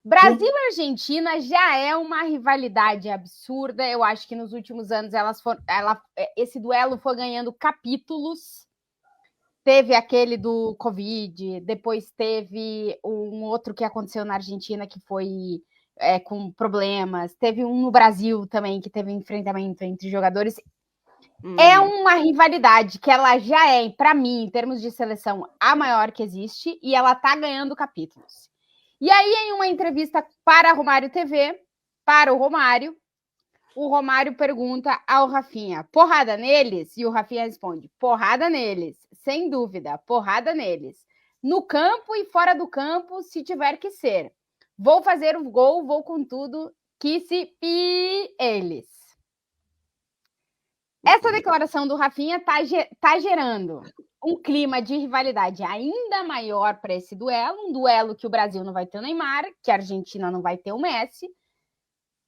Brasil e Argentina já é uma rivalidade absurda. Eu acho que nos últimos anos esse duelo foi ganhando capítulos. Teve aquele do Covid, depois teve um outro que aconteceu na Argentina que foi com problemas. Teve um no Brasil também que teve enfrentamento entre jogadores. É uma rivalidade que ela já é, para mim, em termos de seleção, a maior que existe e ela tá ganhando capítulos. E aí, em uma entrevista para a Romário TV, para o Romário pergunta ao Rafinha, porrada neles? E o Rafinha responde, porrada neles, sem dúvida, porrada neles. No campo e fora do campo, se tiver que ser. Vou fazer o gol, vou com tudo, que se pi eles. Essa declaração do Rafinha tá gerando um clima de rivalidade ainda maior para esse duelo, um duelo que o Brasil não vai ter o Neymar, que a Argentina não vai ter o Messi,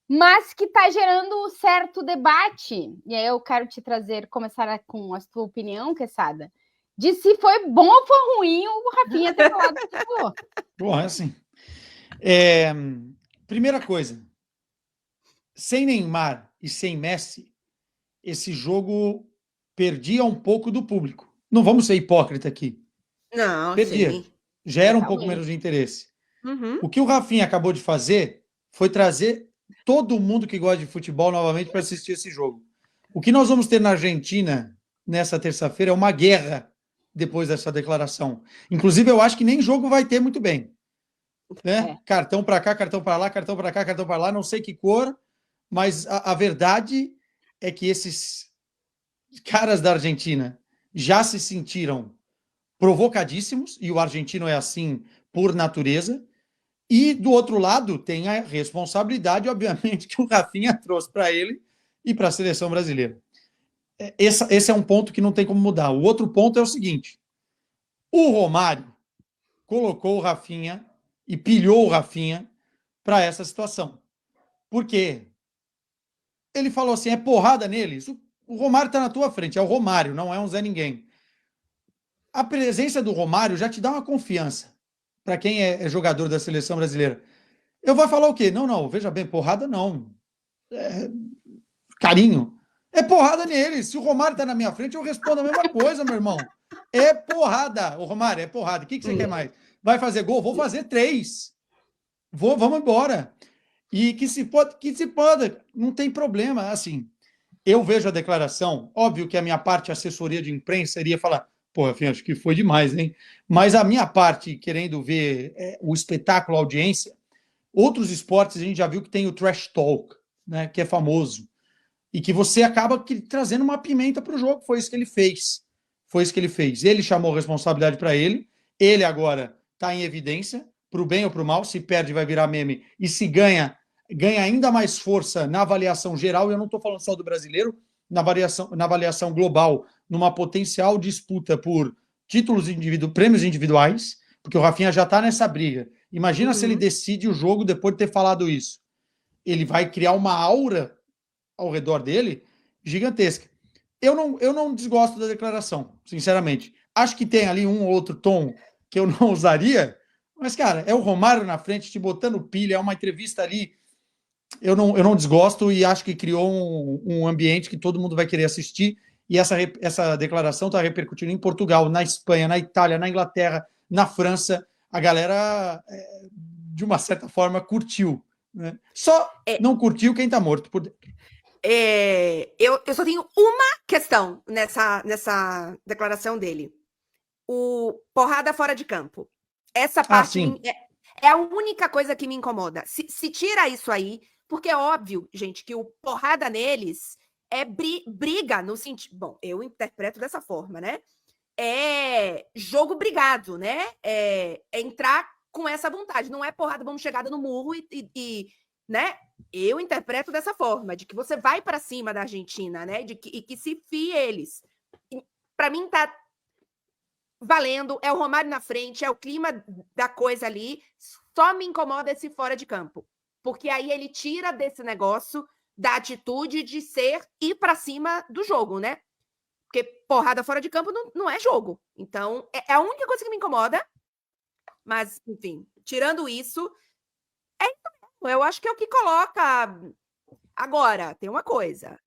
mas que está gerando certo debate. E aí eu quero te começar com a sua opinião, Quesada, de se foi bom ou foi ruim o Rafinha ter falado que falou. Bom, é assim. Primeira coisa, sem Neymar e sem Messi, esse jogo perdia um pouco do público. Não vamos ser hipócrita aqui. Não, perdia. Sim. Já era um pouco menos de interesse. Uhum. O que o Rafinha acabou de fazer foi trazer todo mundo que gosta de futebol novamente para assistir esse jogo. O que nós vamos ter na Argentina nessa terça-feira é uma guerra depois dessa declaração. Inclusive, eu acho que nem jogo vai ter muito bem. Né? Cartão para cá, cartão para lá, cartão para cá, cartão para lá, não sei que cor, mas a verdade é que esses caras da Argentina já se sentiram provocadíssimos, e o argentino é assim por natureza, e do outro lado tem a responsabilidade, obviamente, que o Rafinha trouxe para ele e para a seleção brasileira. Esse é um ponto que não tem como mudar. O outro ponto é o seguinte, o Romário colocou o Rafinha e pilhou o Rafinha para essa situação. Por quê? Ele falou assim, é porrada neles. O Romário está na tua frente, é o Romário, não é um Zé Ninguém. A presença do Romário já te dá uma confiança para quem é jogador da seleção brasileira. Eu vou falar o quê? Não, veja bem, porrada não. Carinho. É porrada neles. Se o Romário tá na minha frente, eu respondo a mesma coisa, meu irmão. É porrada. O Romário, é porrada. O que você quer mais? Vai fazer gol? Vou fazer 3. Vamos embora. E que se pode, não tem problema. Assim, eu vejo a declaração, óbvio que a minha parte, assessoria de imprensa, iria falar, pô, enfim, acho que foi demais, hein? Mas a minha parte, querendo ver o espetáculo, a audiência, outros esportes a gente já viu que tem o trash talk, né, que é famoso, e que você acaba trazendo uma pimenta para o jogo. Foi isso que ele fez. Ele chamou a responsabilidade para ele. Ele agora está em evidência, para o bem ou para o mal. Se perde, vai virar meme. E se ganha ainda mais força na avaliação geral. Eu não estou falando só do brasileiro, na avaliação global, numa potencial disputa por títulos prêmios individuais, porque o Rafinha já está nessa briga. Imagina se ele decide o jogo depois de ter falado isso. Ele vai criar uma aura ao redor dele gigantesca. Eu não desgosto da declaração, sinceramente. Acho que tem ali um ou outro tom que eu não usaria, mas, cara, é o Romário na frente te botando pilha, é uma entrevista ali. Eu não desgosto e acho que criou um ambiente que todo mundo vai querer assistir. E essa declaração está repercutindo em Portugal, na Espanha, na Itália, na Inglaterra, na França. A galera, de uma certa forma, curtiu. Né? Só não curtiu quem está morto por dentro. Eu só tenho uma questão nessa declaração dele. O porrada fora de campo. Essa parte é a única coisa que me incomoda. Se tira isso aí, porque é óbvio, gente, que o porrada neles é briga no sentido... Bom, eu interpreto dessa forma, né? É jogo brigado, né? É entrar com essa vontade. Não é porrada, vamos chegada no murro né? Eu interpreto dessa forma, de que você vai para cima da Argentina, né? E que se fie eles. Para mim tá valendo, é o Romário na frente, é o clima da coisa ali. Só me incomoda esse fora de campo, porque aí ele tira desse negócio da atitude de ir para cima do jogo, né? Porque porrada fora de campo não é jogo. Então, é a única coisa que me incomoda. Mas, enfim, tirando isso, é Eu acho que é o que coloca. Agora, tem uma coisa.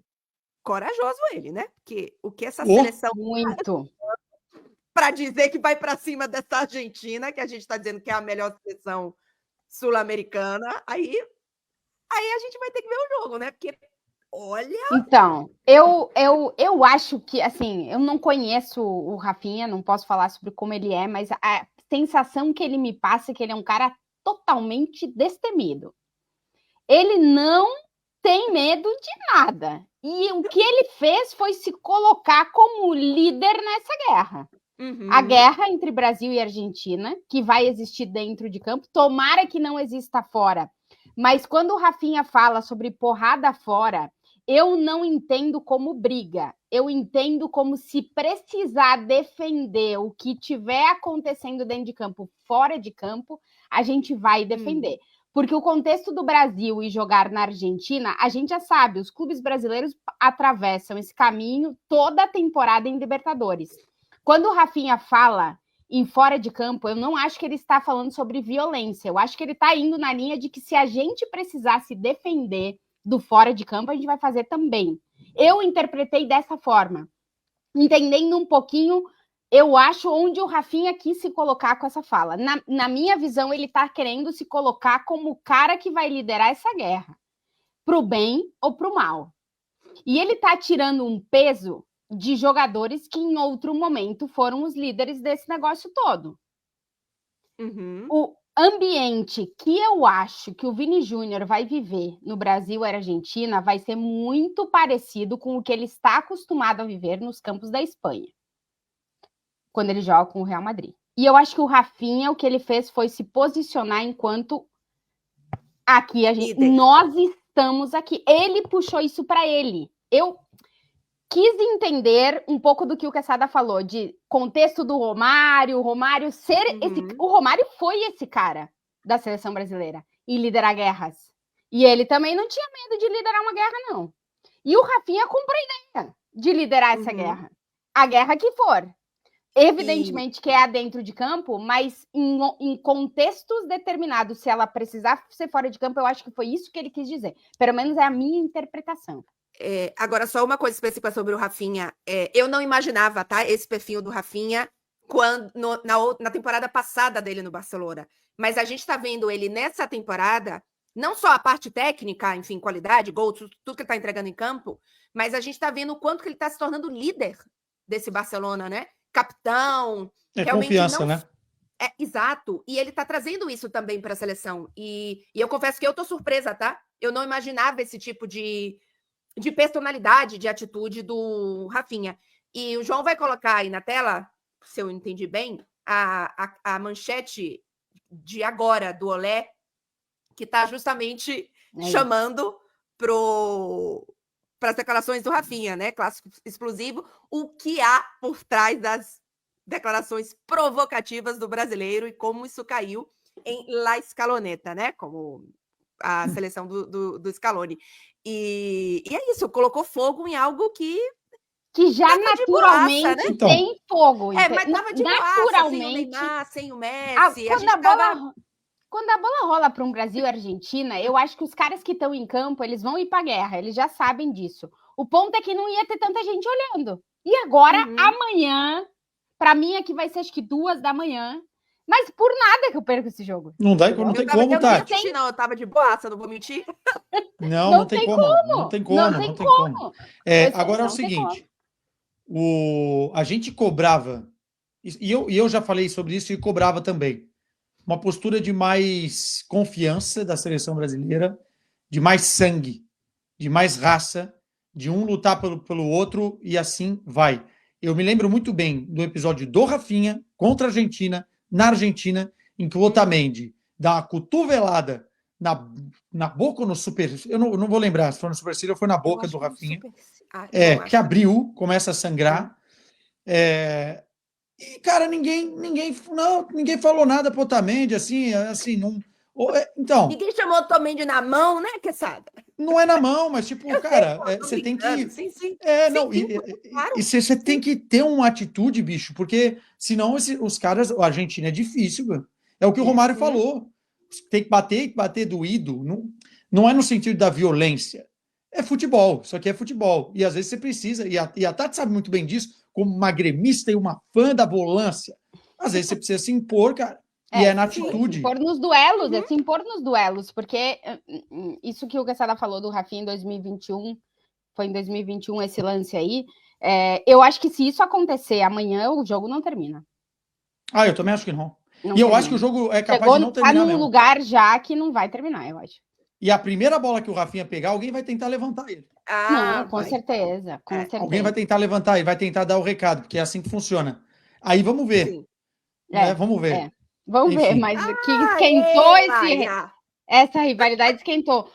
Corajoso ele, né? Porque o que essa seleção. Muito. Para dizer que vai para cima dessa Argentina, que a gente está dizendo que é a melhor seleção sul-americana, aí a gente vai ter que ver o jogo, né? Porque, olha. Então, eu acho que, assim, eu não conheço o Rafinha, não posso falar sobre como ele é, mas a sensação que ele me passa é que ele é um cara totalmente destemido. Ele não tem medo de nada. E o que ele fez foi se colocar como líder nessa guerra. Uhum. A guerra entre Brasil e Argentina, que vai existir dentro de campo, tomara que não exista fora. Mas quando o Rafinha fala sobre porrada fora, eu não entendo como briga. Eu entendo como se precisar defender o que tiver acontecendo dentro de campo, fora de campo, a gente vai defender. Porque o contexto do Brasil e jogar na Argentina, a gente já sabe, os clubes brasileiros atravessam esse caminho toda a temporada em Libertadores. Quando o Rafinha fala em fora de campo, eu não acho que ele está falando sobre violência. Eu acho que ele está indo na linha de que se a gente precisar se defender do fora de campo, a gente vai fazer também. Eu interpretei dessa forma. Entendendo um pouquinho, eu acho, onde o Rafinha quis se colocar com essa fala. Na minha visão, ele está querendo se colocar como o cara que vai liderar essa guerra. Para o bem ou para o mal. E ele está tirando um peso de jogadores que em outro momento foram os líderes desse negócio todo. Uhum. O ambiente que eu acho que o Vini Júnior vai viver no Brasil e Argentina vai ser muito parecido com o que ele está acostumado a viver nos campos da Espanha, quando ele joga com o Real Madrid. E eu acho que o Rafinha, o que ele fez foi se posicionar enquanto aqui nós estamos aqui. Ele puxou isso para ele. Eu quis entender um pouco do que o Quesada falou, de contexto do Romário, o Romário ser o Romário foi esse cara da seleção brasileira e liderar guerras. E ele também não tinha medo de liderar uma guerra, não. E o Rafinha comprou a ideia de liderar essa guerra. A guerra que for. Evidentemente que é dentro de campo, mas em contextos determinados, se ela precisar ser fora de campo, eu acho que foi isso que ele quis dizer. Pelo menos é a minha interpretação. Agora, só uma coisa específica sobre o Rafinha. Eu não imaginava, tá, esse perfil do Rafinha na temporada passada dele no Barcelona. Mas a gente está vendo ele nessa temporada, não só a parte técnica, enfim, qualidade, gol, tudo que ele está entregando em campo, mas a gente está vendo o quanto que ele está se tornando líder desse Barcelona, né? Capitão. Confiança, né? Exato. E ele está trazendo isso também para a seleção. E eu confesso que eu tô surpresa, tá? Eu não imaginava esse tipo de personalidade, de atitude do Rafinha. E o João vai colocar aí na tela, se eu entendi bem, a manchete de agora do Olé, que está justamente chamando para as declarações do Rafinha, né? Clássico explosivo, o que há por trás das declarações provocativas do brasileiro e como isso caiu em La Scaloneta, né? Como a seleção do Scaloni. E é isso, colocou fogo em algo que já naturalmente boaça, né? tem fogo. Mas tava de naturalmente, boaça, sem o Neymar, sem o Messi. Quando a bola rola para um Brasil e Argentina, eu acho que os caras que estão em campo, eles vão ir para a guerra, eles já sabem disso. O ponto é que não ia ter tanta gente olhando. E agora, amanhã, para mim aqui vai ser acho que 2 da manhã, mas por nada que eu perco esse jogo. Não tem como, Tati. Não, eu tava de boaça, não vou mentir. Não tem como. Não tem como. Agora é o seguinte, a gente cobrava, e eu já falei sobre isso e cobrava também, uma postura de mais confiança da seleção brasileira, de mais sangue, de mais raça, de um lutar pelo outro e assim vai. Eu me lembro muito bem do episódio do Rafinha contra a Argentina, na Argentina, em que o Otamendi dá uma cotovelada na boca ou no super... Eu não vou lembrar se foi no supercílio ou foi na boca do Rafinha. Que abriu, começa a sangrar. E, cara, ninguém falou nada pro Otamendi, assim, não... Então... Ninguém chamou o Otamendi na mão, né, Quesada? Não é na mão, mas, tipo, cara, você tem que... Sim. E você tem que ter uma atitude, bicho, porque senão os caras... A Argentina é difícil, mano. É o que o Romário falou. tem que bater doído. Não é no sentido da violência. É futebol, isso aqui é futebol. E às vezes você precisa, e a Tati sabe muito bem disso, como uma gremista e uma fã da volância. Às vezes você precisa se impor, cara. E é na atitude. Se impor nos duelos, se impor nos duelos, porque isso que o Quesada falou do Rafinha em 2021, foi em 2021 esse lance aí, eu acho que se isso acontecer amanhã, o jogo não termina. Eu também acho que não. E eu acho que o jogo é capaz de não terminar mesmo. Tá num mesmo. lugar já que não vai terminar, eu acho. E a primeira bola que o Rafinha pegar, alguém vai tentar levantar ele. Não, com certeza, com certeza. Alguém vai tentar levantar ele, vai tentar dar o recado, porque é assim que funciona. Aí vamos ver. Sim. Vamos ver. Vamos ver, mas que esquentou essa rivalidade esquentou.